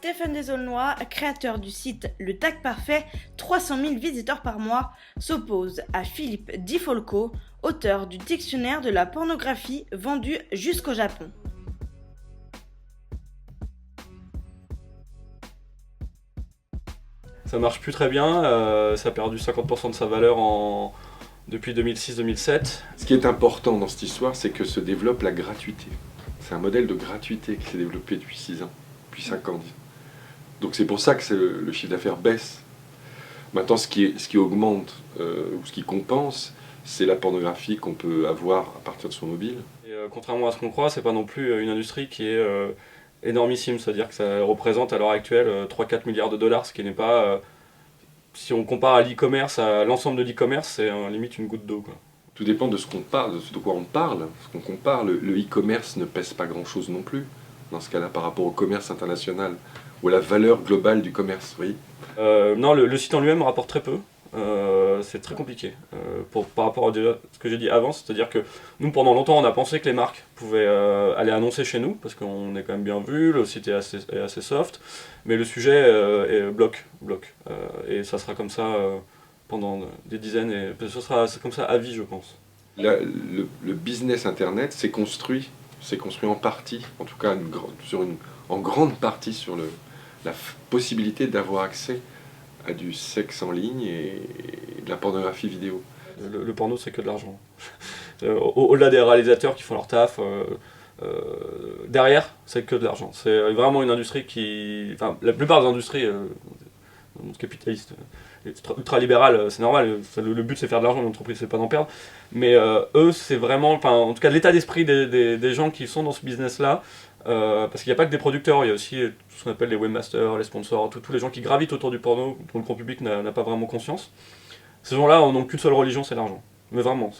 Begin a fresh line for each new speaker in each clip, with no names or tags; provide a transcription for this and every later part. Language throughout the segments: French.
Stéphane Desaulnois, créateur du site Le Tag Parfait, 300 000 visiteurs par mois, s'oppose à Philippe Di Folco, auteur du dictionnaire de la pornographie vendu jusqu'au Japon.
Ça marche plus très bien, ça a perdu 50% de sa valeur depuis 2006-2007.
Ce qui est important dans cette histoire, c'est que se développe la gratuité. C'est un modèle de gratuité qui s'est développé depuis 6 ans, depuis 5 ans. Donc c'est pour ça que le chiffre d'affaires baisse. Maintenant, ce qui augmente ou ce qui compense, c'est la pornographie qu'on peut avoir à partir de son mobile.
Et, contrairement à ce qu'on croit, c'est pas non plus une industrie qui est énormissime, c'est-à-dire que ça représente à l'heure actuelle 3-4 milliards de dollars, ce qui n'est pas, si on compare à l'e-commerce, à l'ensemble de l'e-commerce, c'est limite une goutte d'eau, quoi.
Tout dépend de ce qu'on parle, de quoi on parle. Ce qu'on compare, le e-commerce ne pèse pas grand-chose non plus, dans ce cas-là, par rapport au commerce international, ou à la valeur globale du commerce, vous voyez.
Non, le site en lui-même rapporte très peu. C'est très compliqué par rapport à ce que j'ai dit avant, c'est-à-dire que nous pendant longtemps on a pensé que les marques pouvaient aller annoncer chez nous parce qu'on est quand même bien vu, le site est assez soft, mais le sujet bloque. Et ça sera comme ça pendant des dizaines, et c'est comme ça à vie, je pense.
Le business internet s'est construit en partie, en tout cas en grande partie sur la possibilité d'avoir accès à du sexe en ligne et de la pornographie vidéo.
Le porno, c'est que de l'argent. Au-delà des réalisateurs qui font leur taf, derrière, c'est que de l'argent. C'est vraiment une industrie qui... Enfin, la plupart des industries, dans le monde capitaliste, ultra-libéral, c'est normal, le but c'est faire de l'argent, l'entreprise c'est pas d'en perdre. Mais eux, c'est vraiment... Enfin, en tout cas, l'état d'esprit des gens qui sont dans ce business-là, parce qu'il n'y a pas que des producteurs, il y a aussi tout ce qu'on appelle les webmasters, les sponsors, tous les gens qui gravitent autour du porno, dont le grand public n'a pas vraiment conscience. Ces gens-là n'ont qu'une seule religion, c'est l'argent. Mais vraiment,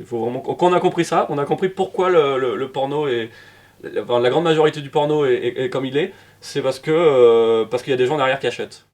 faut vraiment... Quand on a compris ça, on a compris pourquoi le porno est... Enfin, la grande majorité du porno est comme il est, c'est parce qu'il y a des gens derrière qui achètent.